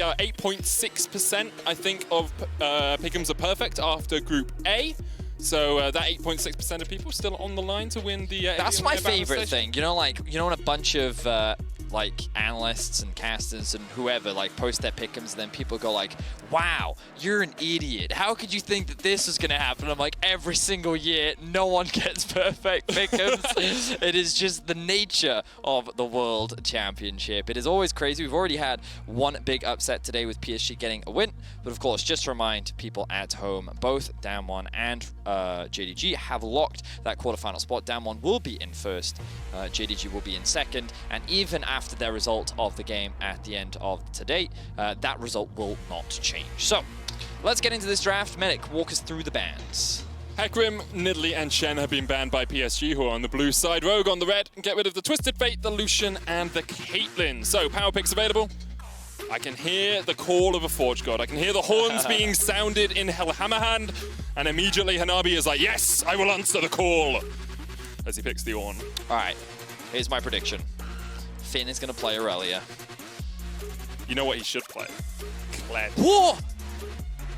8.6%, I think, of pick'ems are perfect after Group A. So that 8.6% of people still on the line to win the. That's my favorite thing. You know, like when a bunch of like analysts and casters and whoever like post their pick'ems, and then people go like, "Wow, you're an idiot. How could you think that this was gonna happen?" I'm like, every single year, no one gets perfect pick'ems. It is just the nature of the World Championship. It is always crazy. We've already had one big upset today with PSG getting a win, but of course, just to remind people at home, both Damwon and JDG have locked that quarterfinal spot. Damwon will be in first, JDG will be in second, and even after their result of the game at the end of today, that result will not change. So, let's get into this draft. Medic, walk us through the bans. Hecarim, Nidalee, and Shen have been banned by PSG, who are on the blue side. Rogue on the red. Get rid of the Twisted Fate, the Lucian, and the Caitlyn. So, power picks available. I can hear the call of a Forge God. I can hear the horns being sounded in Hellhammerhand, and immediately Hanabi is like, "Yes, I will answer the call," as he picks the Ornn. All right, here's my prediction. Finn is going to play Aurelia. You know what he should play? Kled. Whoa!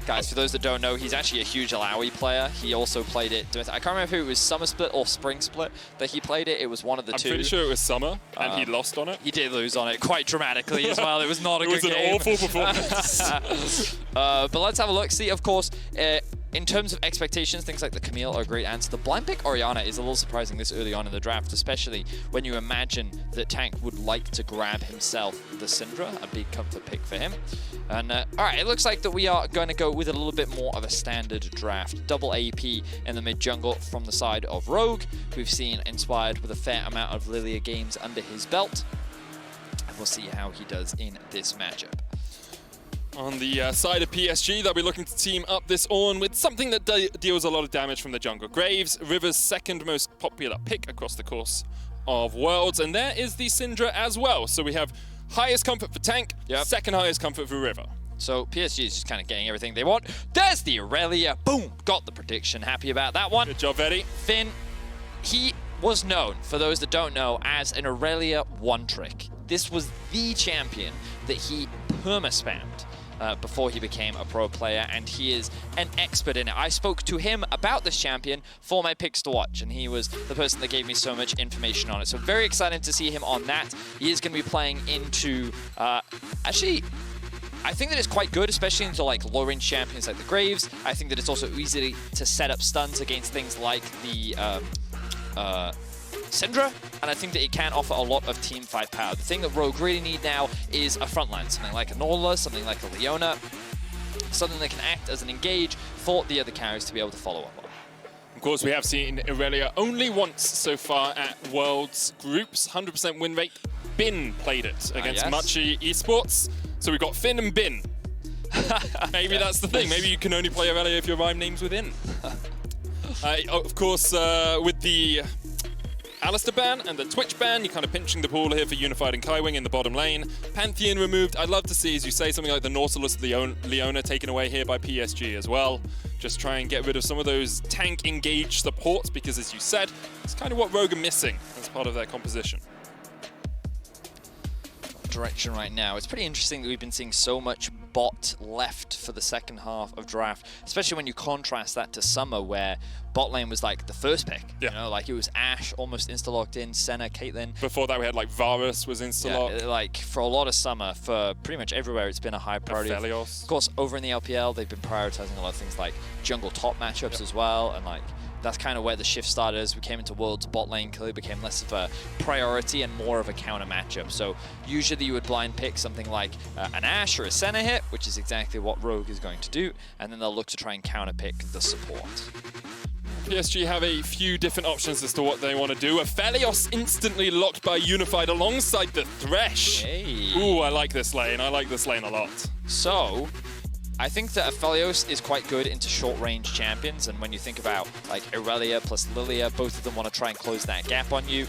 Guys, for those that don't know, he's actually a huge Alawi player. He also played it. I can't remember if it was Summer Split or Spring Split that he played it. It was one of the two. I'm pretty sure it was Summer, and he lost on it. He did lose on it quite dramatically as well. It was not a good game. It was an awful performance. But let's have a look. See, of course, in terms of expectations, things like the Camille are a great answer. The blind pick Orianna is a little surprising this early on in the draft, especially when you imagine that Tank would like to grab himself the Syndra, a big comfort pick for him. And all right, it looks like that we are going to go with a little bit more of a standard draft. Double AP in the mid jungle from the side of Rogue. We've seen inspired with a fair amount of Lilia games under his belt. And we'll see how he does in this matchup. On the side of PSG, they'll be looking to team up this Ornn with something that deals a lot of damage from the jungle. Graves, River's second most popular pick across the course of Worlds, and there is the Syndra as well. So we have highest comfort for Tank, second highest comfort for River. So PSG is just kind of getting everything they want. There's the Aurelia, boom, got the prediction. Happy about that one. Good job, Eddie. Finn, he was known, for those that don't know, as an Aurelia one-trick. This was the champion that he perma-spammed before he became a pro player, and he is an expert in it. I spoke to him about this champion for my picks to watch, and he was the person that gave me so much information on it. So very excited to see him on that. He is going to be playing into, actually, I think that it's quite good, especially into like low-range champions like the Graves. I think that it's also easy to set up stuns against things like the Syndra, and I think that it can offer a lot of team fight power. The thing that Rogue really need now is a frontline, something like a Norla, something like a Leona, something that can act as an engage for the other carries to be able to follow up on. Of course, we have seen Aurelia only once so far at Worlds groups, 100% win rate. Bin played it against Machi Esports, so we've got Finn and Bin. Maybe that's the thing. Maybe you can only play Aurelia if your rhyme name's within. Of course, with the Alistar ban and the Twitch ban, you're kind of pinching the pool here for Unified and Kaiwing in the bottom lane. Pantheon removed. I'd love to see, as you say, something like the Nautilus Leona taken away here by PSG as well. Just try and get rid of some of those tank engaged supports, because as you said, it's kind of what Rogue are missing as part of their composition. Direction right now. It's pretty interesting that we've been seeing so much bot left for the second half of draft, especially when you contrast that to summer, where bot lane was like the first pick. You know, like it was Ashe almost insta-locked in, Senna, Caitlyn. Before that we had like Varus was insta-locked. Yeah, like for a lot of summer, for pretty much everywhere, it's been a high priority. Aphelios. Of course, over in the LPL, they've been prioritizing a lot of things like jungle top matchups as well, and like that's kind of where the shift started. As we came into Worlds, bot lane clearly became less of a priority and more of a counter matchup. So usually you would blind pick something like an Ashe or a Senna hit, which is exactly what Rogue is going to do, and then they'll look to try and counter pick the support. PSG have a few different options as to what they want to do. Aphelios instantly locked by Unified alongside the Thresh. Hey. Ooh, I like this lane. I like this lane a lot. So I think that Aphelios is quite good into short-range champions, and when you think about like Aurelia plus Lilia, both of them want to try and close that gap on you.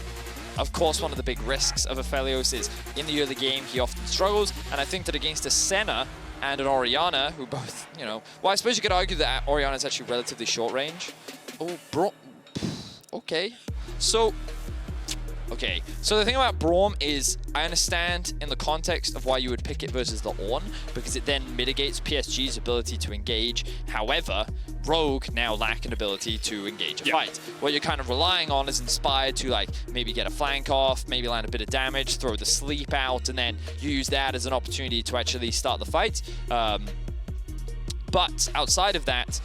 Of course, one of the big risks of Aphelios is in the early game, he often struggles, and I think that against a Senna and an Orianna, who both, you know, well, I suppose you could argue that Orianna is actually relatively short-range. Oh, bro. Okay. So, Okay, so the thing about Braum is I understand in the context of why you would pick it versus the Ornn, because it then mitigates PSG's ability to engage. However, Rogue now lack an ability to engage a fight. What you're kind of relying on is Inspired to like maybe get a flank off, maybe land a bit of damage, throw the sleep out, and then you use that as an opportunity to actually start the fight. But outside of that,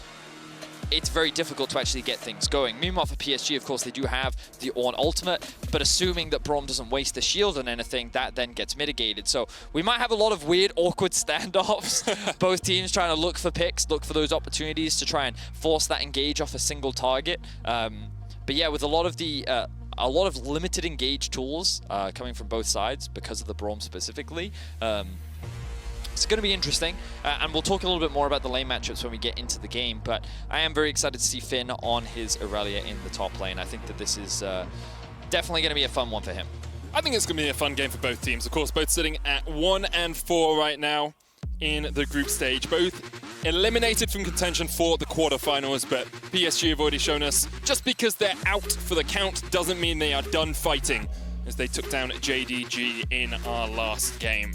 it's very difficult to actually get things going. Meanwhile, for PSG, of course, they do have the Ornn ultimate, but assuming that Braum doesn't waste the shield on anything, that then gets mitigated. So we might have a lot of weird, awkward standoffs. Both teams trying to look for picks, look for those opportunities to try and force that engage off a single target. But yeah, with a lot of limited engage tools coming from both sides because of the Braum specifically, it's going to be interesting, and we'll talk a little bit more about the lane matchups when we get into the game, but I am very excited to see Finn on his Irelia in the top lane. I think that this is definitely going to be a fun one for him. I think it's going to be a fun game for both teams. Of course, both sitting at 1 and 4 right now in the group stage. Both eliminated from contention for the quarterfinals, but PSG have already shown us just because they're out for the count doesn't mean they are done fighting, as they took down JDG in our last game.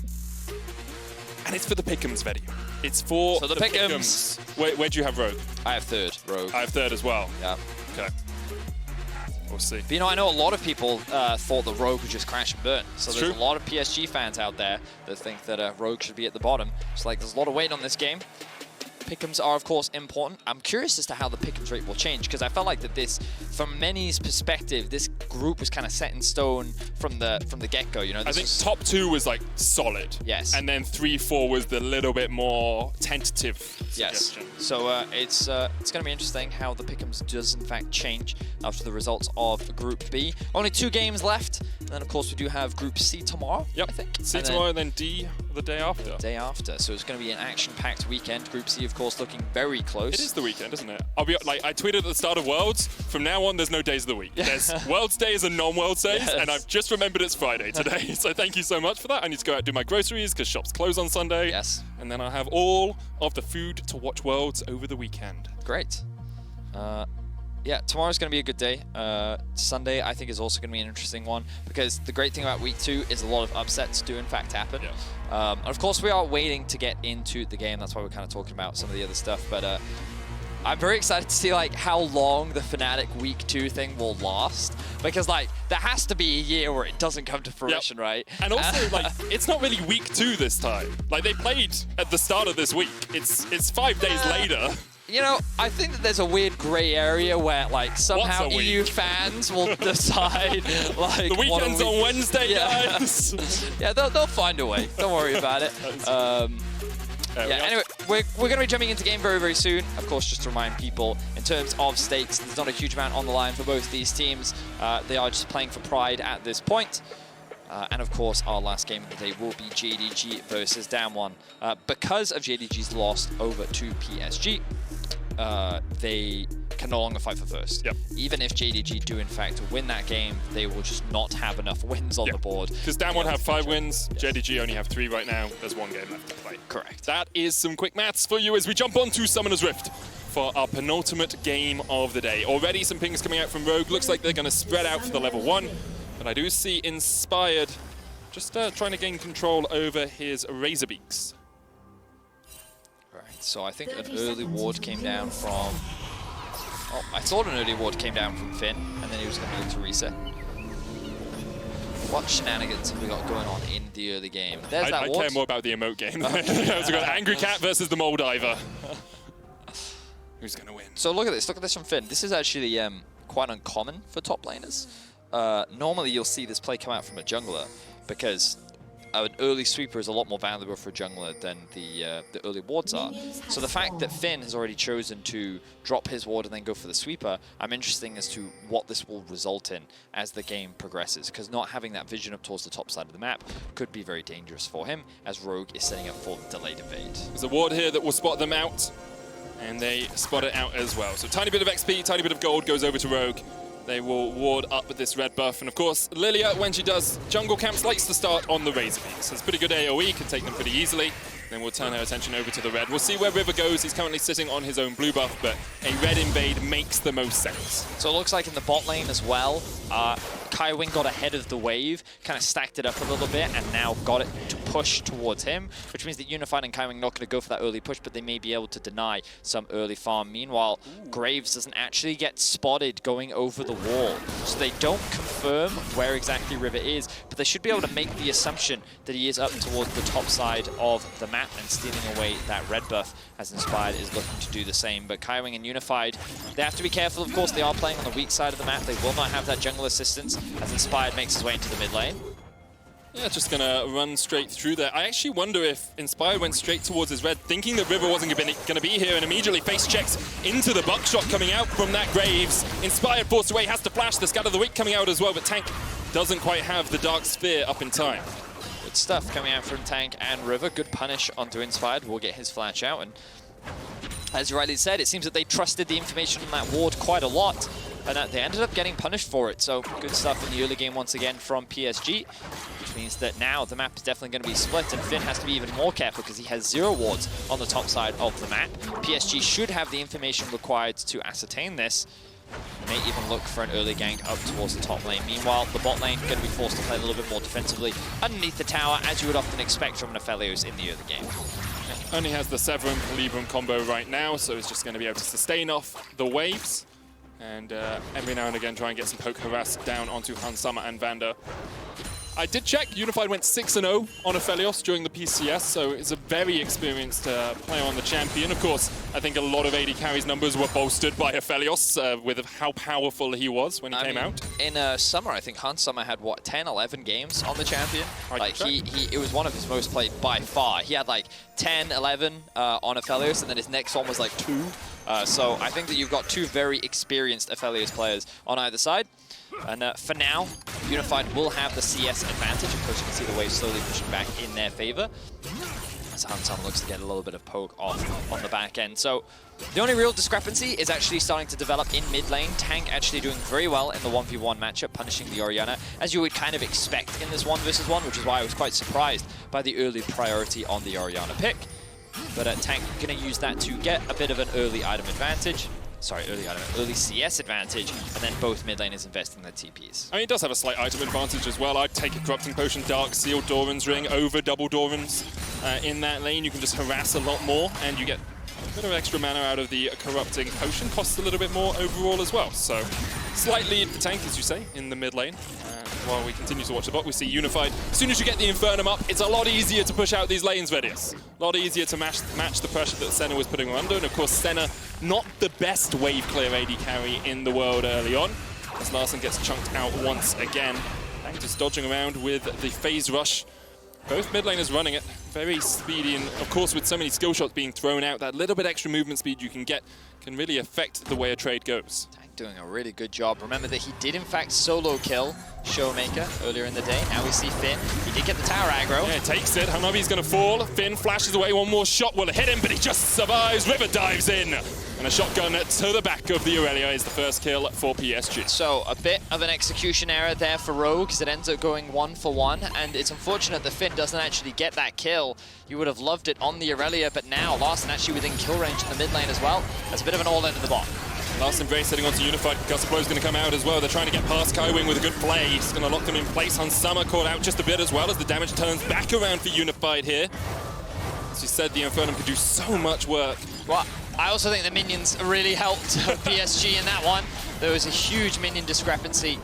And it's for the Pick'ems, Vedi. It's for the Pick'ems. Where do you have Rogue? I have third, Rogue. I have third as well. Yeah. Okay. We'll see. But, you know, I know a lot of people thought that Rogue would just crash and burn. So it's there's true. a lot of PSG fans out there that think that Rogue should be at the bottom. It's like there's a lot of weight on this game. Pick'ems are, of course, important. I'm curious as to how the Pick'ems rate will change, because I felt like that this, from many's perspective, this group was kind of set in stone from the get-go. You know, I think top 2 was like solid. Yes. And then 3, 4 was the little bit more tentative Yes. suggestion. So it's going to be interesting how the Pick'ems does in fact change after the results of Group B. Only 2 games left, and then of course we do have Group C tomorrow. Yep. I think. C tomorrow, and then D the day after. Day after. So it's going to be an action-packed weekend. Group C, of course, looking very close. It is the weekend, isn't it? I'll be like, I tweeted at the start of Worlds. From now on, there's no days of the week. There's Worlds days and non-Worlds days, and I've just remembered it's Friday today. So thank you so much for that. I need to go out and do my groceries because shops close on Sunday. Yes. And then I'll have all of the food to watch Worlds over the weekend. Great. Yeah, tomorrow's going to be a good day. Sunday, I think, is also going to be an interesting one, because the great thing about week 2 is a lot of upsets do in fact happen. Yeah. And of course, we are waiting to get into the game. That's why we're kind of talking about some of the other stuff. But I'm very excited to see like how long the Fnatic week 2 thing will last, because like there has to be a year where it doesn't come to fruition, right? And also like it's not really week 2 this time. Like they played at the start of this week. It's 5 days later. You know, I think that there's a weird gray area where, like, somehow EU fans will decide, like, the weekend's on Wednesday, guys. Yeah, they'll find a way. Don't worry about it. Anyway, we're going to be jumping into game very, very soon. Of course, just to remind people, in terms of stakes, there's not a huge amount on the line for both these teams. They are just playing for pride at this point. And of course, our last game of the day will be JDG versus Damwon. Because of JDG's loss over to PSG, they can no longer fight for first. Yep. Even if JDG do in fact win that game, they will just not have enough wins on the board. Because Damwon have 5 wins, JDG only have 3 right now. There's 1 game left to play. Correct. That is some quick maths for you as we jump on to Summoner's Rift for our penultimate game of the day. Already some pings coming out from Rogue. Looks like they're going to spread out for the level 1. But I do see Inspired just trying to gain control over his Razorbeaks. So I think an early ward came down from... Oh, I thought an early ward came down from Finn, and then he was going to be able to reset. What shenanigans have we got going on in the early game? There's that ward. I care more about the emote game. So we've got Angry Cat versus the Moldiver. Who's going to win? So look at this. Look at this from Finn. This is actually quite uncommon for top laners. Normally you'll see this play come out from a jungler, because an early sweeper is a lot more valuable for a jungler than the early wards are. So the fact that Finn has already chosen to drop his ward and then go for the sweeper, I'm interested as to what this will result in as the game progresses, because not having that vision up towards the top side of the map could be very dangerous for him, as Rogue is setting up for delayed evade. There's a ward here that will spot them out, and they spot it out as well. So tiny bit of XP, tiny bit of gold goes over to Rogue. They will ward up with this red buff. And of course, Lilia, when she does jungle camps, likes to start on the Razorbeaks. So it's pretty good AoE, can take them pretty easily. Then we'll turn our attention over to the red. We'll see where River goes. He's currently sitting on his own blue buff, but a red invade makes the most sense. So it looks like in the bot lane as well, Kaiwing got ahead of the wave, kind of stacked it up a little bit, and now got it to push towards him, which means that Unified and Kaiwing not going to go for that early push, but they may be able to deny some early farm. Meanwhile, Graves doesn't actually get spotted going over the wall, so they don't confirm where exactly River is, but they should be able to make the assumption that he is up towards the top side of the map and stealing away that red buff, as Inspired is looking to do the same. But Kaiwing and Unified, they have to be careful, of course. They are playing on the weak side of the map. They will not have that jungle assistance as Inspired makes his way into the mid lane. Yeah, just gonna run straight through there. I actually wonder if Inspired went straight towards his red, thinking that River wasn't gonna be here, and immediately face checks into the buckshot coming out from that Graves. Inspired forced away, has to flash, the Scatter of the Weak coming out as well, but Tank doesn't quite have the Dark Sphere up in time. Good stuff coming out from Tank and River. Good punish onto Inspired. We'll get his flash out, and as you rightly said, it seems that they trusted the information on that ward quite a lot, and they ended up getting punished for it. So good stuff in the early game once again from PSG, which means that now the map is definitely going to be split, and Finn has to be even more careful because he has 0 wards on the top side of the map. PSG should have the information required to ascertain this. May even look for an early gank up towards the top lane. Meanwhile, the bot lane going to be forced to play a little bit more defensively underneath the tower, as you would often expect from an Aphelios in the early game. Only has the Severum Librum combo right now, so he's just going to be able to sustain off the waves. And every now and again try and get some poke harass down onto Hansama and Vander. I did check, Unified went 6-0 on Aphelios during the PCS, so it's a very experienced player on the champion. Of course, I think a lot of AD carries numbers were bolstered by Aphelios with how powerful he was when he came out. In summer, I think Hansama had, what, 10, 11 games on the champion? It was one of his most played by far. He had like 10, 11 on Aphelios, and then his next one was like 2. So I think that you've got 2 very experienced Aphelios players on either side. And for now, Unified will have the CS advantage. Of course, you can see the wave slowly pushing back in their favor, as Hansama looks to get a little bit of poke off on the back end. So the only real discrepancy is actually starting to develop in mid lane. Tank actually doing very well in the 1v1 matchup, punishing the Orianna, as you would kind of expect in this 1v1, which is why I was quite surprised by the early priority on the Orianna pick. But Tank going to use that to get a bit of an early item advantage. Sorry, early CS advantage, and then both mid laners investing their TPs. I mean, he does have a slight item advantage as well. I'd take a Corrupting Potion, Dark Seal, Doran's Ring over double Doran's in that lane. You can just harass a lot more, and you get a bit of extra mana out of the Corrupting Potion. Costs a little bit more overall as well. So, slight lead for Tank, as you say, in the mid lane. While we continue to watch the bot, we see Unified. As soon as you get the Infernum up, it's a lot easier to push out these lanes, Vedius. A lot easier to match the pressure that Senna was putting under. And of course, Senna, not the best wave clear AD carry in the world early on, as Larssen gets chunked out once again. Tank just dodging around with the phase rush. Both mid laners running it, very speedy, and of course with so many skill shots being thrown out, that little bit extra movement speed you can get can really affect the way a trade goes. Doing a really good job. Remember that he did in fact solo kill Showmaker earlier in the day. Now we see Finn. He did get the tower aggro. Yeah, takes it. Hanabi's going to fall. Finn flashes away. One more shot will hit him, but he just survives. River dives in. And a shotgun to the back of the Aurelia is the first kill for PSG. So a bit of an execution error there for Rogue, because it ends up going 1-for-1. And it's unfortunate that Finn doesn't actually get that kill. You would have loved it on the Aurelia, but now Larssen actually within kill range in the mid lane as well. That's a bit of an all-in in the bot. Larssen Brace heading onto Unified. Gustaflo's going to come out as well. They're trying to get past Kaiwing with a good play. He's going to lock them in place. Hansama caught out just a bit as well as the damage turns back around for Unified here. As you said, the Infernum could do so much work. Well, I also think the minions really helped PSG in that one. There was a huge minion discrepancy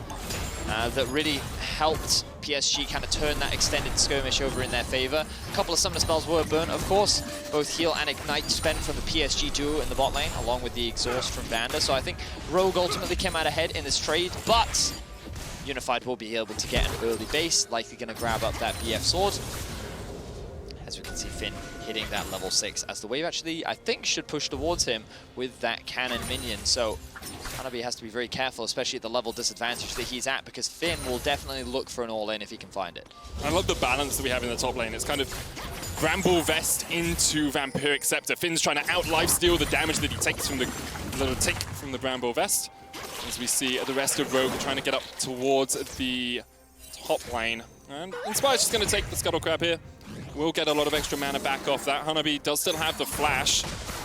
that really helped PSG kind of turn that extended skirmish over in their favor. A couple of summoner spells were burnt, of course. Both heal and ignite spent from the PSG duo in the bot lane, along with the exhaust from Vander. So I think Rogue ultimately came out ahead in this trade, but Unified will be able to get an early base, likely going to grab up that BF sword. As we can see Finn hitting that level 6, as the wave actually, I think, should push towards him with that cannon minion. So Hanabi has to be very careful, especially at the level disadvantage that he's at, because Finn will definitely look for an all-in if he can find it. I love the balance that we have in the top lane. It's kind of Bramble Vest into Vampiric Scepter. Finn's trying to out-lifesteal the damage that he takes from the Bramble Vest. As we see the rest of Rogue trying to get up towards the top lane. And Inspire's just going to take the Scuttle Crab here. will get a lot of extra mana back off that. Hanabi does still have the flash.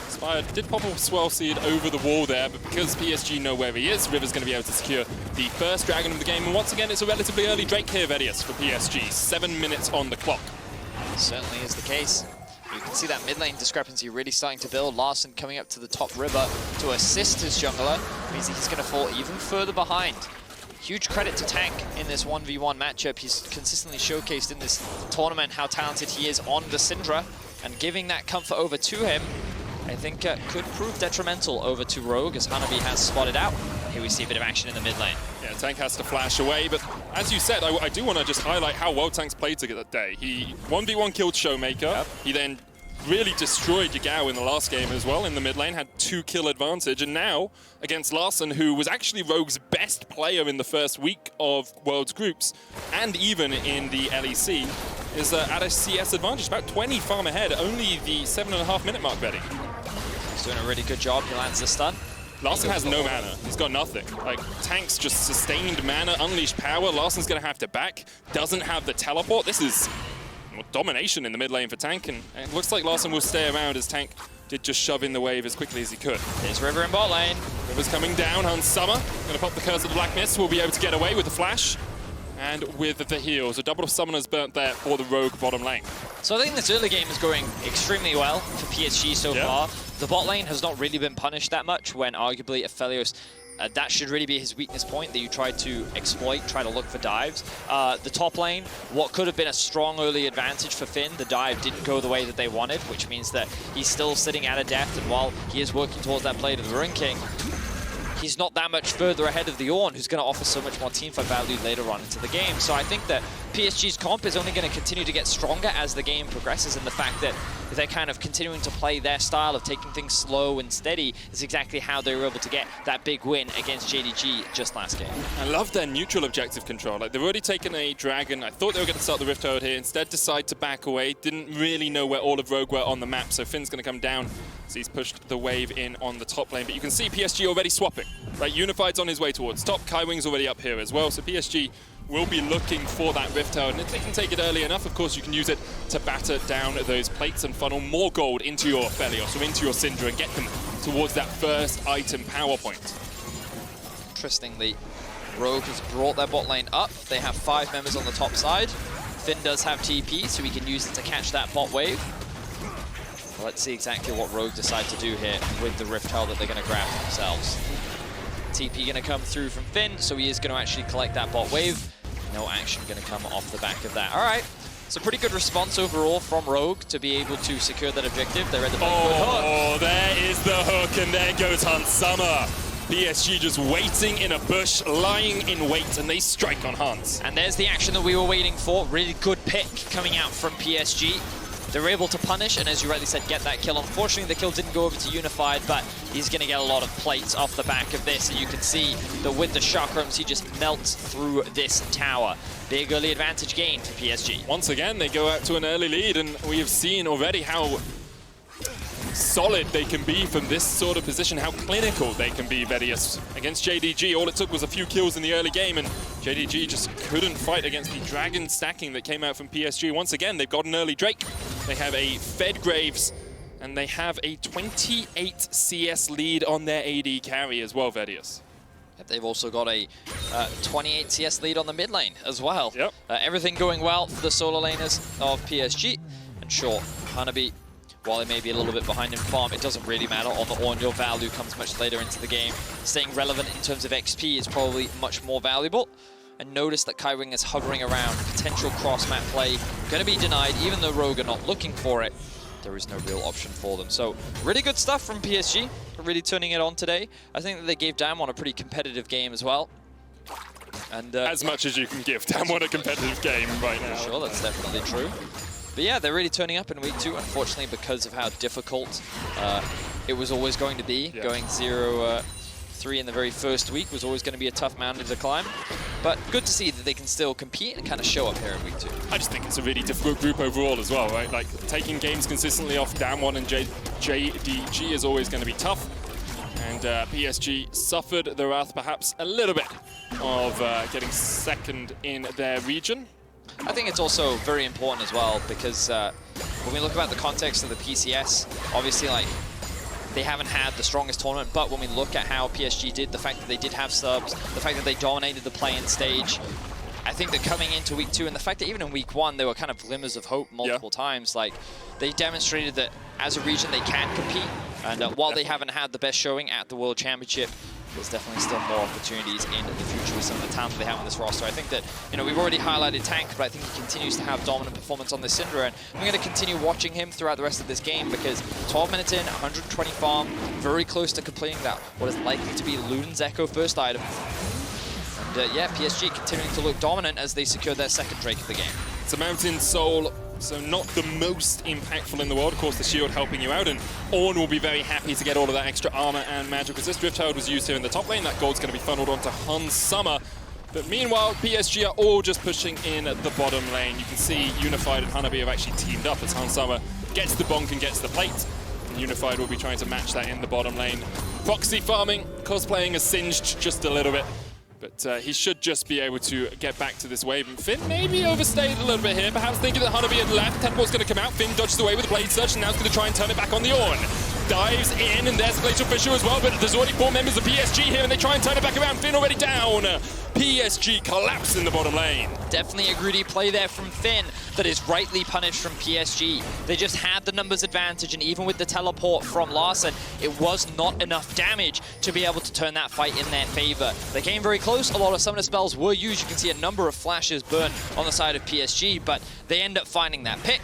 Spire did pop a Swell Seed over the wall there, but because PSG know where he is, River's going to be able to secure the first Dragon of the game. And once again, it's a relatively early Drake here, Vedius, for PSG. 7 minutes on the clock. Certainly is the case. You can see that mid lane discrepancy really starting to build. Larssen coming up to the top river to assist his jungler. Means he's going to fall even further behind. Huge credit to Tank in this 1v1 matchup. He's consistently showcased in this tournament how talented he is on the Syndra. And giving that comfort over to him, I think could prove detrimental over to Rogue, as Hanabi has spotted out. Here we see a bit of action in the mid lane. Yeah, Tank has to flash away, but as you said, I do want to just highlight how well Tank's played today. He 1v1 killed Showmaker. Yep. He then really destroyed Yagao in the last game as well in the mid lane, had 2-kill advantage, and now against Larssen, who was actually Rogue's best player in the first week of Worlds Groups, and even in the LEC, is at a CS advantage, about 20 farm ahead, only the 7.5 minute mark, Betty. He's doing a really good job. He lands the stun. Larssen has no mana. He's got nothing. Like, Tank's just sustained mana, unleashed power. Larssen's going to have to back. Doesn't have the teleport. This is domination in the mid lane for Tank, and it looks like Larssen will stay around as Tank did just shove in the wave as quickly as he could. There's River in bot lane. River's coming down. Hans Summer going to pop the Curse of the Black Mist. Will be able to get away with the flash and with the heals. A double of Summoners burnt there for the Rogue bottom lane. So I think this early game is going extremely well for PSG so far. The bot lane has not really been punished that much, when arguably Aphelios, that should really be his weakness point that you try to exploit, try to look for dives. The top lane, what could have been a strong early advantage for Finn, the dive didn't go the way that they wanted, which means that he's still sitting at a depth, and while he is working towards that play to the Ruin King, he's not that much further ahead of the Ornn, who's going to offer so much more teamfight value later on into the game. So I think that PSG's comp is only going to continue to get stronger as the game progresses, and the fact that they're kind of continuing to play their style of taking things slow and steady is exactly how they were able to get that big win against JDG just last game. I love their neutral objective control. Like, they've already taken a Dragon. I thought they were going to start the Rift Herald here. Instead, decide to back away. Didn't really know where all of Rogue were on the map, so Finn's going to come down. So he's pushed the wave in on the top lane. But you can see PSG already swapping. Right, Unified's on his way towards top. Kaiwing's already up here as well. So PSG will be looking for that Rift Herald. And if they can take it early enough, of course, you can use it to batter down those plates and funnel more gold into your Aphelios or into your Syndra and get them towards that first item power point. Interestingly, Rogue has brought their bot lane up. They have 5 members on the top side. Finn does have TP, so he can use it to catch that bot wave. Let's see exactly what Rogue decide to do here with the Rift Herald that they're going to grab themselves. TP going to come through from Finn, so he is going to actually collect that bot wave. No action going to come off the back of that. All right, it's a pretty good response overall from Rogue to be able to secure that objective. They're at the hook. Oh, there is the hook, and there goes Hans Summer. PSG just waiting in a bush, lying in wait, and they strike on Hans. And there's the action that we were waiting for. Really good pick coming out from PSG. They're able to punish, and as you rightly said, get that kill. Unfortunately, the kill didn't go over to Unified, but he's going to get a lot of plates off the back of this. And you can see that with the chakrams, he just melts through this tower. Big early advantage gain for PSG. Once again, they go out to an early lead, and we have seen already how solid they can be from this sort of position, how clinical they can be, Vedius. Against JDG, all it took was a few kills in the early game, and JDG just couldn't fight against the Dragon stacking that came out from PSG. Once again, they've got an early Drake. They have a Fed Graves, and they have a 28 CS lead on their AD carry as well, Vedius. They've also got a 28 CS lead on the mid lane as well. Yep. Everything going well for the solo laners of PSG. And sure, Hanabi, while it may be a little bit behind in farm, it doesn't really matter. On the Ornn, your value comes much later into the game. Staying relevant in terms of XP is probably much more valuable. And notice that Kaiwing is hovering around. Potential cross-map play going to be denied, even though Rogue are not looking for it. There is no real option for them. So really good stuff from PSG. Really turning it on today. I think that they gave Damwon a pretty competitive game as well. And as much as you can give Damwon a competitive game right now. Sure, that's definitely true. But yeah, they're really turning up in week 2, unfortunately, because of how difficult it was always going to be. Yeah. Going 0-3 in the very first week was always going to be a tough mountain to climb. But good to see that they can still compete and kind of show up here in week 2. I just think it's a really difficult group overall as well, right? Like, taking games consistently off Damwon and JDG is always going to be tough. And PSG suffered the wrath perhaps a little bit of getting second in their region. I think it's also very important as well because when we look about the context of the PCS, obviously like they haven't had the strongest tournament, but when we look at how PSG did, the fact that they did have subs, the fact that they dominated the play-in stage, I think that coming into week 2 and the fact that even in week 1 there were kind of glimmers of hope multiple times, like they demonstrated that as a region they can compete, and while they haven't had the best showing at the World Championship, there's definitely still more opportunities in the future with some of the talent they have on this roster. I think that, you know, we've already highlighted Tank, but I think he continues to have dominant performance on this Syndra, and I'm going to continue watching him throughout the rest of this game because 12 minutes in, 120 farm, very close to completing that, what is likely to be Luden's Echo first item. And yeah, PSG continuing to look dominant as they secure their second Drake of the game. It's a Mountain Soul, so not the most impactful in the world. Of course, the shield helping you out, and Ornn will be very happy to get all of that extra armor and magic resist. Rift Herald was used here in the top lane. That gold's going to be funneled onto Hans Summer. But meanwhile, PSG are all just pushing in the bottom lane. You can see Unified and Hanabi have actually teamed up as Hans Summer gets the bonk and gets the plate. And Unified will be trying to match that in the bottom lane. Proxy farming, cosplaying as Singed just a little bit. But he should just be able to get back to this wave. And Finn maybe overstayed a little bit here, perhaps thinking that Hanabi had left. Tempor's going to come out. Finn dodges away with a Blade Surge, and now he's going to try and turn it back on the Ornn. Dives in, and there's Glacial Fissure as well, but there's already 4 members of PSG here, and they try and turn it back around. Finn already down. PSG collapse in the bottom lane. Definitely a greedy play there from Finn that is rightly punished from PSG. They just had the numbers advantage, and even with the teleport from Larssen, it was not enough damage to be able to turn that fight in their favor. They came very close. A lot of summoner spells were used. You can see a number of flashes burn on the side of PSG, but they end up finding that pick.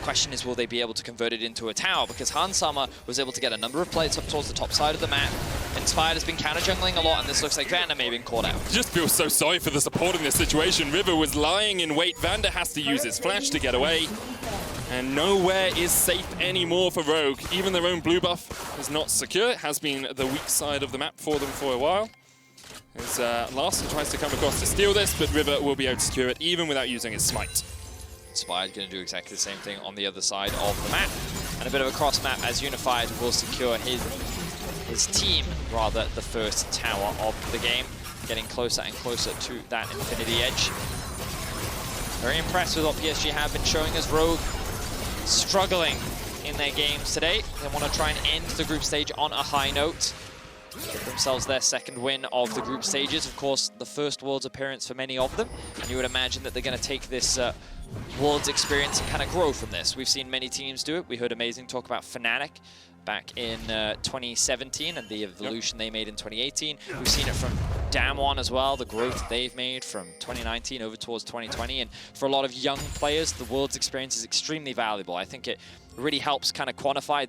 Question is, will they be able to convert it into a tower? Because Hans Summer was able to get a number of plates up towards the top side of the map. Inspired has been counter jungling a lot, and this looks like Vander may have been caught out. Just feel so sorry for the support in this situation. River was lying in wait. Vander has to use his flash to get away. And nowhere is safe anymore for Rogue. Even their own blue buff is not secure. It has been the weak side of the map for them for a while. As Larssen tries to come across to steal this, but River will be able to secure it even without using his smite. Inspired going to do exactly the same thing on the other side of the map. And a bit of a cross map as Unified will secure his team, rather, the first tower of the game. Getting closer and closer to that Infinity Edge. Very impressed with what PSG have been showing as Rogue struggling in their games today. They want to try and end the group stage on a high note. Give themselves their second win of the group stages. Of course, the first Worlds appearance for many of them. And you would imagine that they're going to take this Worlds experience and kind of grow from this. We've seen many teams do it. We heard Amazing talk about Fnatic back in 2017 and the evolution they made in 2018. We've seen it from Damwon as well, the growth they've made from 2019 over towards 2020. And for a lot of young players, the Worlds experience is extremely valuable. I think it really helps kind of quantify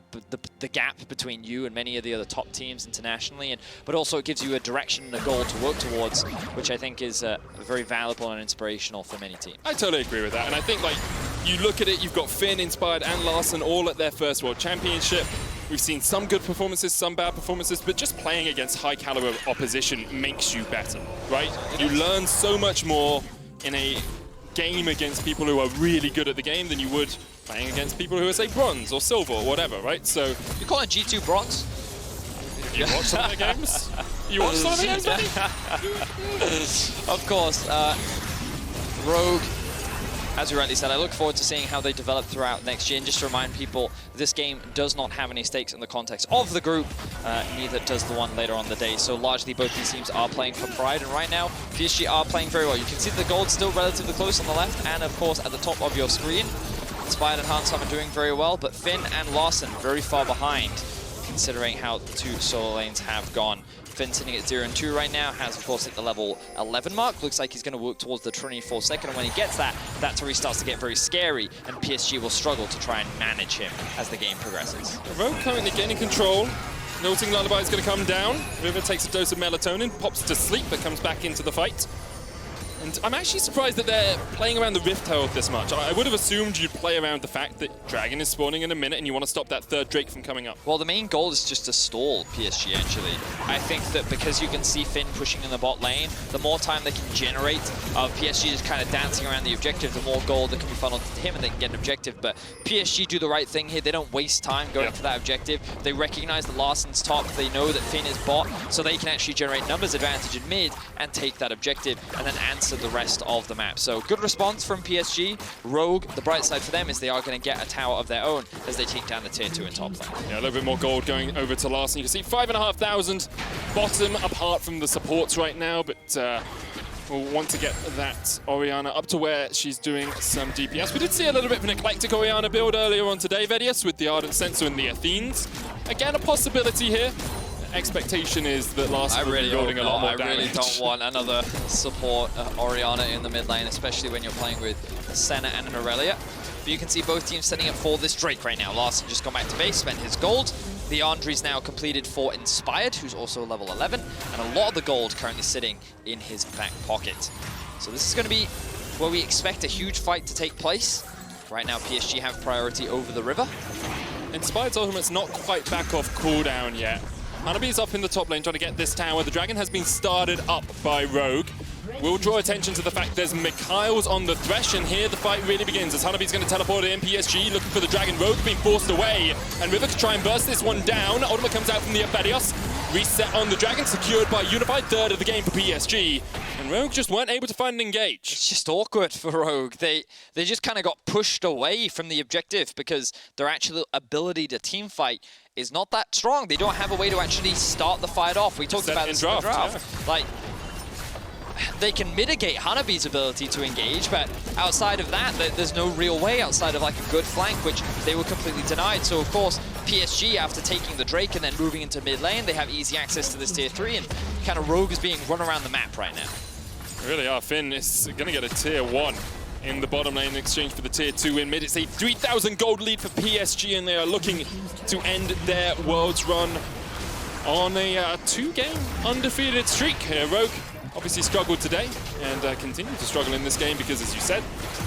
the gap between you and many of the other top teams internationally, but also it gives you a direction and a goal to work towards, which I think is very valuable and inspirational for many teams. I totally agree with that, and I think like you look at it, you've got Finn, Inspired, and Larssen all at their first World Championship. We've seen some good performances, some bad performances, but just playing against high caliber opposition makes you better, right? You learn so much more in a game against people who are really good at the game than you would playing against people who are, say, bronze or silver or whatever, right? So you call it G2 bronze? You watch some of the games? You watch some of the games, buddy? Of course. Rogue, as you rightly said, I look forward to seeing how they develop throughout next year. And just to remind people, this game does not have any stakes in the context of the group. Neither does the one later on the day. So largely both these teams are playing for pride. And right now, PSG are playing very well. You can see the gold's still relatively close on the left. And of course, at the top of your screen, Inspired and Hans Summer doing very well. But Finn and Larssen very far behind, considering how the two solo lanes have gone. Finn sitting at 0-2 right now, has of course hit the level 11 mark. Looks like he's going to work towards the 24-second, and when he gets that, that's where he starts to get very scary, and PSG will struggle to try and manage him as the game progresses. Rogue currently gaining control. Noting Lullaby is going to come down. River takes a dose of melatonin, pops to sleep, but comes back into the fight. And I'm actually surprised that they're playing around the Rift Herald this much. I would have assumed you'd play around the fact that Dragon is spawning in a minute and you want to stop that third Drake from coming up. Well, the main goal is just to stall PSG, actually. I think that because you can see Finn pushing in the bot lane, the more time they can generate of PSG just kind of dancing around the objective, the more gold that can be funneled to him and they can get an objective. But PSG do the right thing here. They don't waste time going for that objective. They recognize that Larsen's top. They know that Finn is bot, so they can actually generate numbers advantage in mid and take that objective and then answer into the rest of the map. So good response from PSG. Rogue, the bright side for them is they are going to get a tower of their own as they take down the tier 2 in top lane. Yeah, a little bit more gold going over to Larson. You can see 5,500 bottom apart from the supports right now, but we'll want to get that Orianna up to where she's doing some DPS. We did see a little bit of an eclectic Orianna build earlier on today, Vedius, with the Ardent Sensor and the Athenes. Again, a possibility here. Expectation is that Larson will be building a lot more damage. I really don't want another support Orianna in the mid lane, especially when you're playing with Senna and an Aurelia. But you can see both teams setting up for this Drake right now. Larson just gone back to base, spent his gold. The Andre's now completed for Inspired, who's also level 11, and a lot of the gold currently sitting in his back pocket. So this is going to be where we expect a huge fight to take place. Right now, PSG have priority over the river. Inspired's ultimate's not quite back off cooldown yet. Hanabi's up in the top lane trying to get this tower. The dragon has been started up by Rogue. We'll draw attention to the fact there's Mikhail's on the Thresh, and here the fight really begins as Hanabi's going to teleport in. PSG looking for the dragon. Rogue being forced away, and River can try and burst this one down. Ultimate comes out from the Aphelios. Reset on the dragon, secured by Unified, third of the game for PSG. And Rogue just weren't able to find an engage. It's just awkward for Rogue. They just kind of got pushed away from the objective because their actual ability to team fight is not that strong. They don't have a way to actually start the fight off. We talked about this in the draft. Yeah. Like, they can mitigate Hanabi's ability to engage, but outside of that, there's no real way outside of like a good flank, which they were completely denied. So of course, PSG, after taking the Drake and then moving into mid lane, they have easy access to this tier 3, and kind of Rogue is being run around the map right now. They really are. Finn is going to get a tier 1 in the bottom lane in exchange for the tier 2 in mid. It's a 3,000 gold lead for PSG, and they are looking to end their Worlds run on a 2-game undefeated streak here. Rogue obviously struggled today and continue to struggle in this game because, as you said,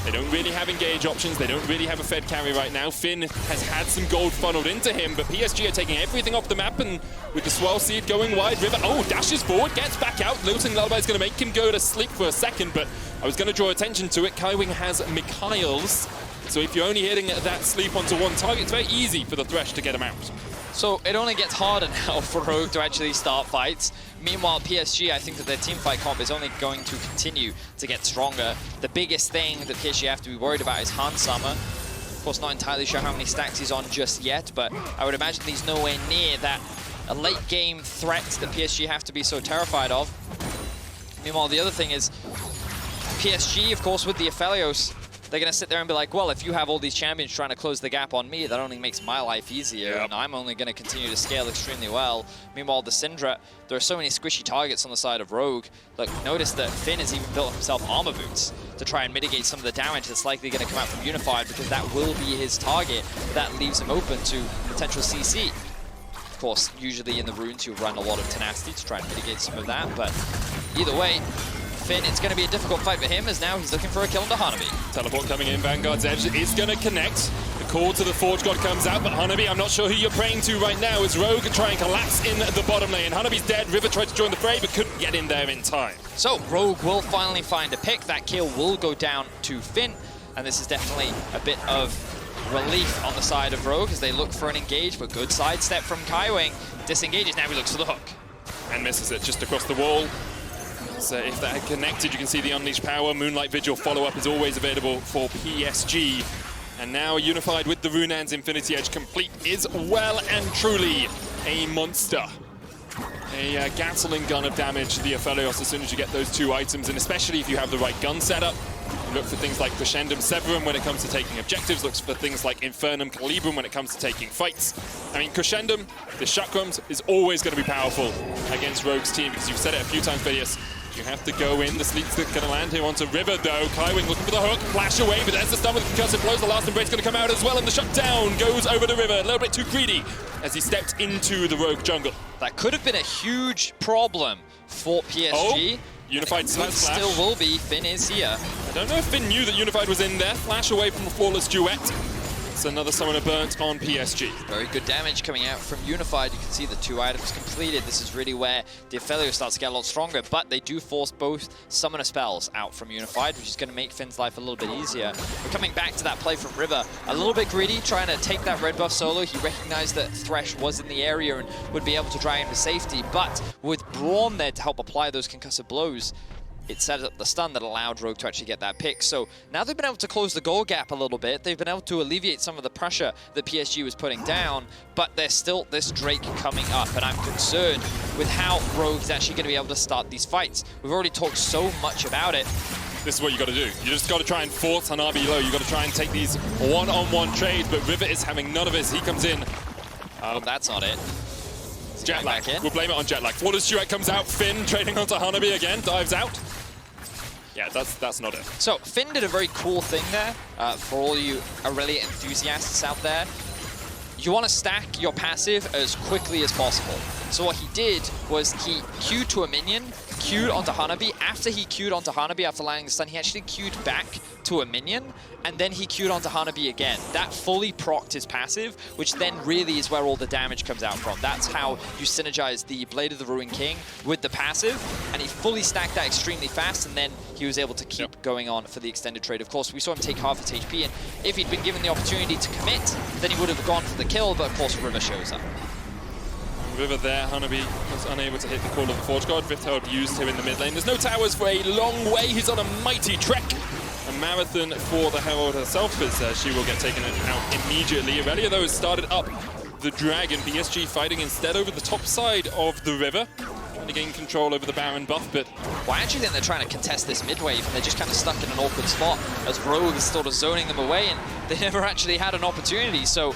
they don't really have engage options. They don't really have a fed carry right now. Finn has had some gold funneled into him, but PSG are taking everything off the map, and with the Swell Seed going wide, River, dashes forward, gets back out. Losing Lullaby is going to make him go to sleep for a second, but I was going to draw attention to it. Kaiwing has Mikhail's, so if you're only hitting that sleep onto one target, it's very easy for the Thresh to get him out. So it only gets harder now for Rogue to actually start fights. Meanwhile, PSG, I think that their teamfight comp is only going to continue to get stronger. The biggest thing that PSG have to be worried about is Hans Summer. Of course, not entirely sure how many stacks he's on just yet, but I would imagine he's nowhere near that a late game threat that PSG have to be so terrified of. Meanwhile, the other thing is PSG, of course, with the Aphelios, they're going to sit there and be like, well, if you have all these champions trying to close the gap on me, that only makes my life easier, and I'm only going to continue to scale extremely well. Meanwhile, the Syndra, there are so many squishy targets on the side of Rogue. Look, notice that Finn has even built himself armor boots to try and mitigate some of the damage that's likely going to come out from Unified, because that will be his target. That leaves him open to potential CC. Of course, usually in the runes, you run a lot of tenacity to try and mitigate some of that, but either way, Finn, it's going to be a difficult fight for him, as now he's looking for a kill into Hanabi. Teleport coming in, Vanguard's Edge is going to connect. The call to the Forge God comes out, but Hanabi, I'm not sure who you're praying to right now, as Rogue try and collapse in the bottom lane. Hanabi's dead, River tried to join the fray, but couldn't get in there in time. So Rogue will finally find a pick. That kill will go down to Finn, and this is definitely a bit of relief on the side of Rogue as they look for an engage, but good sidestep from Kaiwing. Disengages, now he looks for the hook. And misses it just across the wall. So if that had connected, you can see the Unleashed Power. Moonlight Vigil follow-up is always available for PSG. And now Unified with the Runaan's Infinity Edge complete is well and truly a monster. A Gatling gun of damage to the Aphelios as soon as you get those 2 items, and especially if you have the right gun setup. You look for things like Crescendum Severum when it comes to taking objectives, looks for things like Infernum Calibrum when it comes to taking fights. I mean, Crescendum, the Chakrams, is always going to be powerful against Rogue's team, because you've said it a few times, Vedius. You have to go in. The sleep's going to land here onto River, though. Kaiwing looking for the hook, flash away, but there's the stun with the concussive blows. The last embrace going to come out as well, and the shutdown goes over the River. A little bit too greedy as he stepped into the Rogue jungle. That could have been a huge problem for PSG. Unified slash flash. Still will be. Finn is here. I don't know if Finn knew that Unified was in there. Flash away from a Flawless Duet. It's another summoner burnt on PSG. Very good damage coming out from Unified. You can see the 2 items completed. This is really where the Aphelios starts to get a lot stronger, but they do force both summoner spells out from Unified, which is going to make Finn's life a little bit easier. We're coming back to that play from River. A little bit greedy, trying to take that red buff solo. He recognized that Thresh was in the area and would be able to drag him to safety, but with Braum there to help apply those concussive blows, it set up the stun that allowed Rogue to actually get that pick. So now they've been able to close the goal gap a little bit. They've been able to alleviate some of the pressure that PSG was putting down, but there's still this Drake coming up, and I'm concerned with how Rogue's actually going to be able to start these fights. We've already talked so much about it. This is what you got to do. You just got to try and force Hanabi low. You got to try and take these one-on-one trades, but Rivet is having none of this. He comes in. Well, that's not it. Jet lag. We'll blame it on jet lag. Water Stewart comes out. Finn trading onto Hanabi again. Dives out. Yeah, that's not it. So Finn did a very cool thing there. For all you Aurelia enthusiasts out there, you want to stack your passive as quickly as possible. So what he did was he queued to a minion, queued onto Hanabi. After he queued onto Hanabi after landing the stun, he actually queued back to a minion, and then he queued onto Hanabi again. That fully procced his passive, which then really is where all the damage comes out from. That's how you synergize the Blade of the Ruined King with the passive, and he fully stacked that extremely fast, and then he was able to keep going on for the extended trade. Of course, we saw him take half its HP, and if he'd been given the opportunity to commit, then he would have gone for the kill, but of course River shows up. River there, Hanabi was unable to hit the call of the Forge God. Vitheld used him in the mid lane. There's no towers for a long way. He's on a mighty trek. A marathon for the Herald herself, as she will get taken out immediately. Aurelia, though, has started up the Dragon. PSG fighting instead over the top side of the river. Trying to gain control over the Baron buff, but... Well, I actually think they're trying to contest this mid-wave, and they're just kind of stuck in an awkward spot as Rogue is sort of zoning them away, and they never actually had an opportunity. So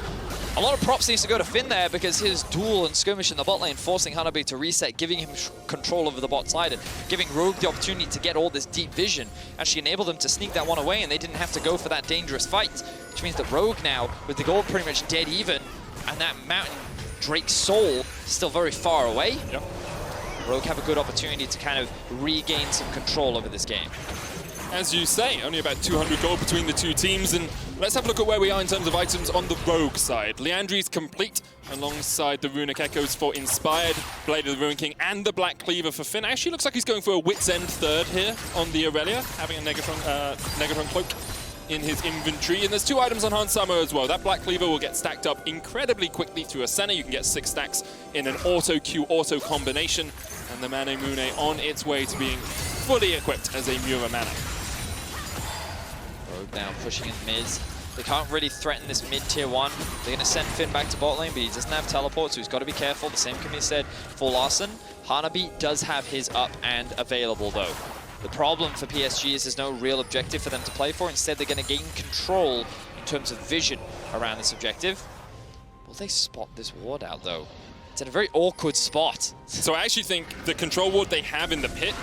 a lot of props needs to go to Finn there, because his duel and skirmish in the bot lane forcing Hanabi to reset, giving him control over the bot side, and giving Rogue the opportunity to get all this deep vision, actually enabled them to sneak that one away, and they didn't have to go for that dangerous fight, which means that Rogue now, with the gold pretty much dead even, and that Mountain Drake Soul still very far away, yep. Rogue have a good opportunity to kind of regain some control over this game. As you say, only about 200 gold between the two teams, and let's have a look at where we are in terms of items on the Rogue side. Leandri's complete alongside the Runic Echoes for Inspired, Blade of the Ruined King, and the Black Cleaver for Finn. Actually looks like he's going for a Wit's End third here on the Aurelia, having a Negatron Cloak in his inventory. And there's two items on Hans Sama as well. That Black Cleaver will get stacked up incredibly quickly through a Senna. You can get 6 stacks in an auto-Q auto combination, and the Mane Mune on its way to being fully equipped as a Mura Mana. Rogue now pushing in mid. They can't really threaten this mid tier 1. They're going to send Finn back to bot lane, but he doesn't have teleport, so he's got to be careful. The same can be said for Larson. Hanabi does have his up and available though. The problem for PSG is there's no real objective for them to play for. Instead, they're going to gain control in terms of vision around this objective. Will they spot this ward out though? It's in a very awkward spot. So I actually think the control ward they have in the pit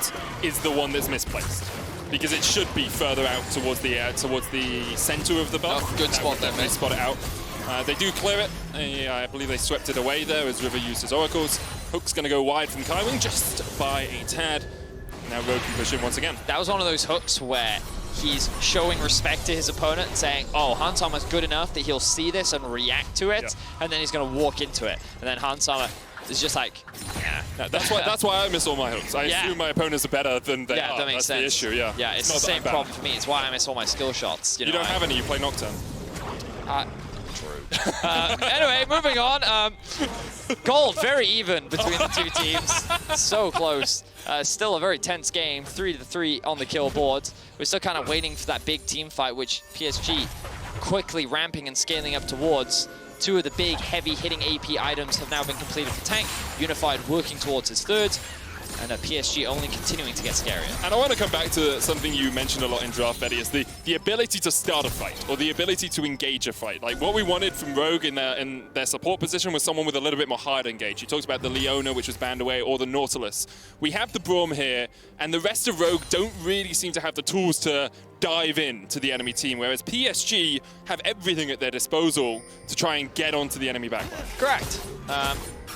is the one that's misplaced, because it should be further out towards the center of the buff. Oh, good spot there, They spot it out. They do clear it. I believe they swept it away there as River used his oracles. Hook's going to go wide from Kaiwing just by a tad. Now Rogue can push in once again. That was one of those hooks where he's showing respect to his opponent, saying, oh, Hansama is good enough that he'll see this and react to it, and then he's going to walk into it. And then Hansama is just like, yeah. That's why I miss all my hooks. I assume my opponents are better than they are. That makes sense. That's the issue, yeah. Yeah, it's the same problem for me. It's why I miss all my skill shots. You don't have any, you play Nocturne. True. Anyway, moving on. Gold, very even between the two teams. So close. Still a very tense game. 3-3 on the kill board. We're still kind of waiting for that big team fight, which PSG quickly ramping and scaling up towards. Two of the big, heavy-hitting AP items have now been completed for Tank. Unified working towards his third. And PSG only continuing to get scarier. And I want to come back to something you mentioned a lot in Draft, Betty, is the ability to start a fight, or the ability to engage a fight. Like, what we wanted from Rogue in their support position was someone with a little bit more hard engage. You talked about the Leona, which was banned away, or the Nautilus. We have the Braum here, and the rest of Rogue don't really seem to have the tools to dive in to the enemy team, whereas PSG have everything at their disposal to try and get onto the enemy backline. Correct.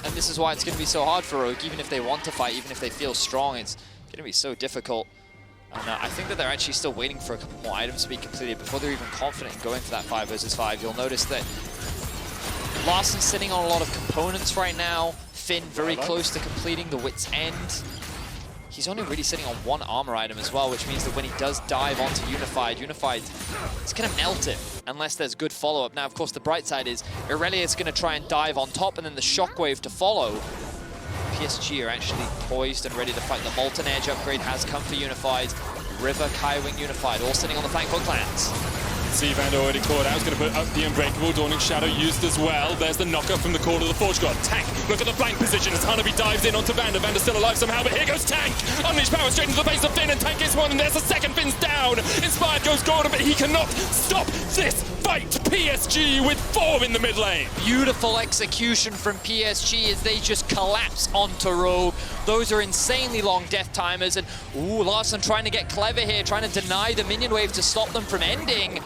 And this is why it's going to be so hard for Rogue, even if they want to fight, even if they feel strong, it's going to be so difficult. And I think that they're actually still waiting for a couple more items to be completed before they're even confident in going for that 5 versus 5. You'll notice that Larson's sitting on a lot of components right now. Finn very close to completing the Wit's End. He's only really sitting on 1 armor item as well, which means that when he does dive onto Unified, it's going to melt him unless there's good follow-up. Now, of course, the bright side is Aurelia is going to try and dive on top and then the shockwave to follow. PSG are actually poised and ready to fight. The Molten Edge upgrade has come for Unified. River, Kaiwing, Unified, all sitting on the flank for clans. See Vander already caught out. He's going to put up the Unbreakable. Dawning Shadow used as well. There's the knocker from the corner of the Forge God. Tank, look at the flank position as Hanabi dives in onto Vander. Vander's still alive somehow, but here goes Tank. Unleashed power straight into the base of Finn, and Tank is one, and there's the second. Finn's down. Inspired goes Gordon, but he cannot stop this fight. PSG with 4 in the mid lane. Beautiful execution from PSG as they just collapse onto Rogue. Those are insanely long death timers, and Larson trying to get clever here, trying to deny the minion wave to stop them from ending.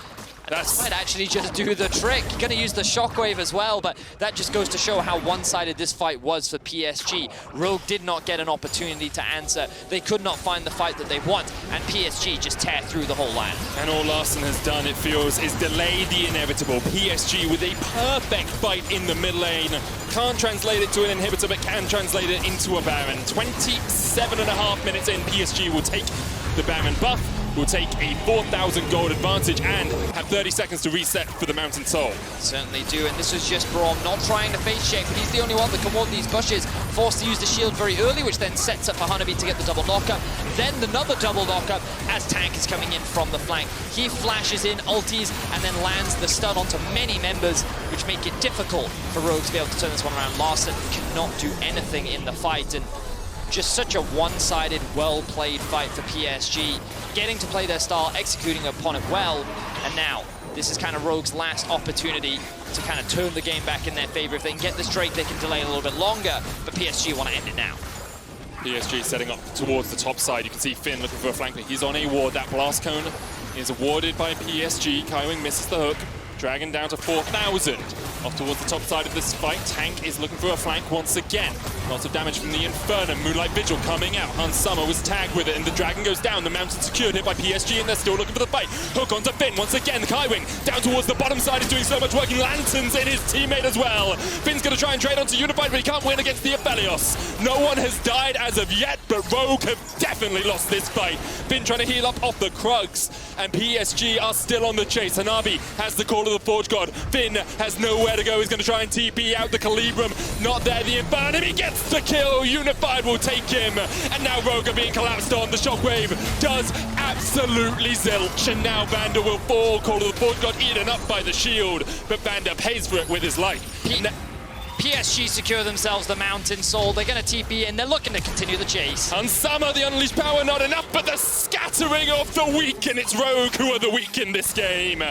That might actually just do the trick. Going to use the shockwave as well, but that just goes to show how one-sided this fight was for PSG. Rogue did not get an opportunity to answer. They could not find the fight that they want, and PSG just tear through the whole land. And all Larson has done, it feels, is delay the inevitable. PSG with a perfect fight in the mid lane. Can't translate it to an inhibitor, but can translate it into a Baron. 27.5 minutes in, PSG will take the Baron buff, will take a 4,000 gold advantage and have 30 seconds to reset for the Mountain Soul. Certainly do, and this was just Braum not trying to face check, but he's the only one that can walk these bushes, forced to use the shield very early, which then sets up for Hanabi to get the double knockup. Then another double knockup as Tank is coming in from the flank. He flashes in, ulties, and then lands the stun onto many members, which make it difficult for Rogue to be able to turn this one around. Larson cannot do anything in the fight, and just such a one-sided, well-played fight for PSG. Getting to play their style, executing upon it well, and now this is kind of Rogue's last opportunity to kind of turn the game back in their favor. If they can get this Drake, they can delay a little bit longer, but PSG want to end it now. PSG setting up towards the top side. You can see Finn looking for a flank. He's on a ward. That blast cone is awarded by PSG. Kaiwing misses the hook. Dragon down to 4,000. Off towards the top side of this fight. Tank is looking for a flank once again. Lots of damage from the Inferno. Moonlight Vigil coming out. Hans Summer was tagged with it, and the Dragon goes down. The Mountain secured, hit by PSG, and they're still looking for the fight. Hook onto Finn once again. Kaiwing down towards the bottom side is doing so much working. Lanterns in his teammate as well. Finn's going to try and trade onto Unified, but he can't win against the Aphelios. No one has died as of yet, but Rogue have definitely lost this fight. Finn trying to heal up off the Krugs, and PSG are still on the chase. Hanabi has the call of the Forge God. Finn has nowhere to go. He's going to try and TP out the Calibrum. Not there, the Inferno. He gets the kill. Unified will take him. And now Rogue are being collapsed on. The Shockwave does absolutely zilch. And now Vander will fall. Call of the Forge God eaten up by the shield. But Vander pays for it with his life. PSG secure themselves the Mountain Soul. They're going to TP in. They're looking to continue the chase. And Summer, the unleashed power, not enough, but the scattering of the weak, and it's Rogue who are the weak in this game.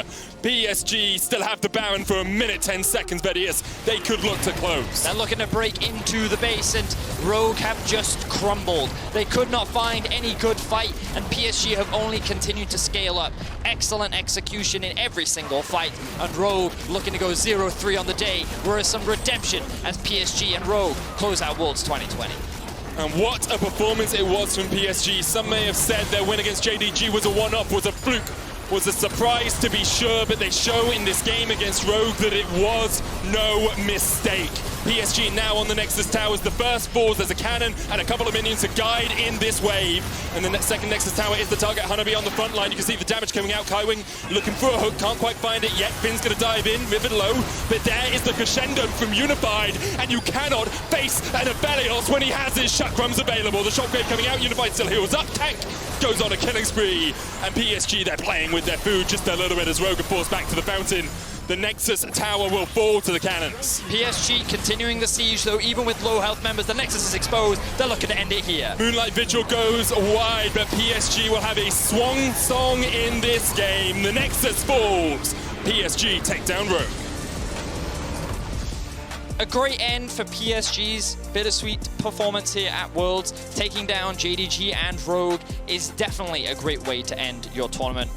PSG still have the Baron for 1 minute, 10 seconds, but yes, they could look to close. They're looking to break into the base, and Rogue have just crumbled. They could not find any good fight, and PSG have only continued to scale up. Excellent execution in every single fight, and Rogue looking to go 0-3 on the day, whereas some redemption as PSG and Rogue close out Worlds 2020. And what a performance it was from PSG. Some may have said their win against JDG was a one-off, was a fluke, was a surprise to be sure, but they show in this game against Rogue that it was no mistake. PSG now on the Nexus Towers. The first falls, there's a cannon and a couple of minions to guide in this wave. And the second Nexus Tower is the target. Hanabi on the front line. You can see the damage coming out. Kaiwing looking for a hook, can't quite find it yet. Finn's going to dive in, Rivet low. But there is the crescendo from Unified. And you cannot face an Aphelios when he has his Chakrams available. The Shockwave coming out, Unified still heals up. Tank goes on a killing spree. And PSG, they're playing with their food just a little bit as Rogue are forced back to the fountain. The Nexus Tower will fall to the cannons. PSG continuing the siege, though, even with low health members. The Nexus is exposed. They're looking to end it here. Moonlight Vigil goes wide, but PSG will have a swan song in this game. The Nexus falls. PSG take down Rogue. A great end for PSG's bittersweet performance here at Worlds. Taking down JDG and Rogue is definitely a great way to end your tournament.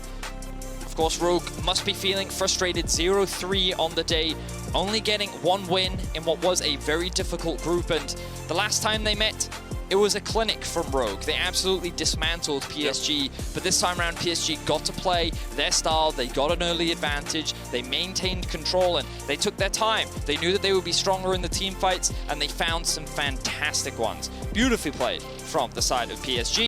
Of course, Rogue must be feeling frustrated. 0-3 on the day, only getting 1 win in what was a very difficult group. And the last time they met, it was a clinic from Rogue. They absolutely dismantled PSG, but this time around, PSG got to play their style. They got an early advantage. They maintained control, and they took their time. They knew that they would be stronger in the team fights, and they found some fantastic ones. Beautifully played from the side of PSG.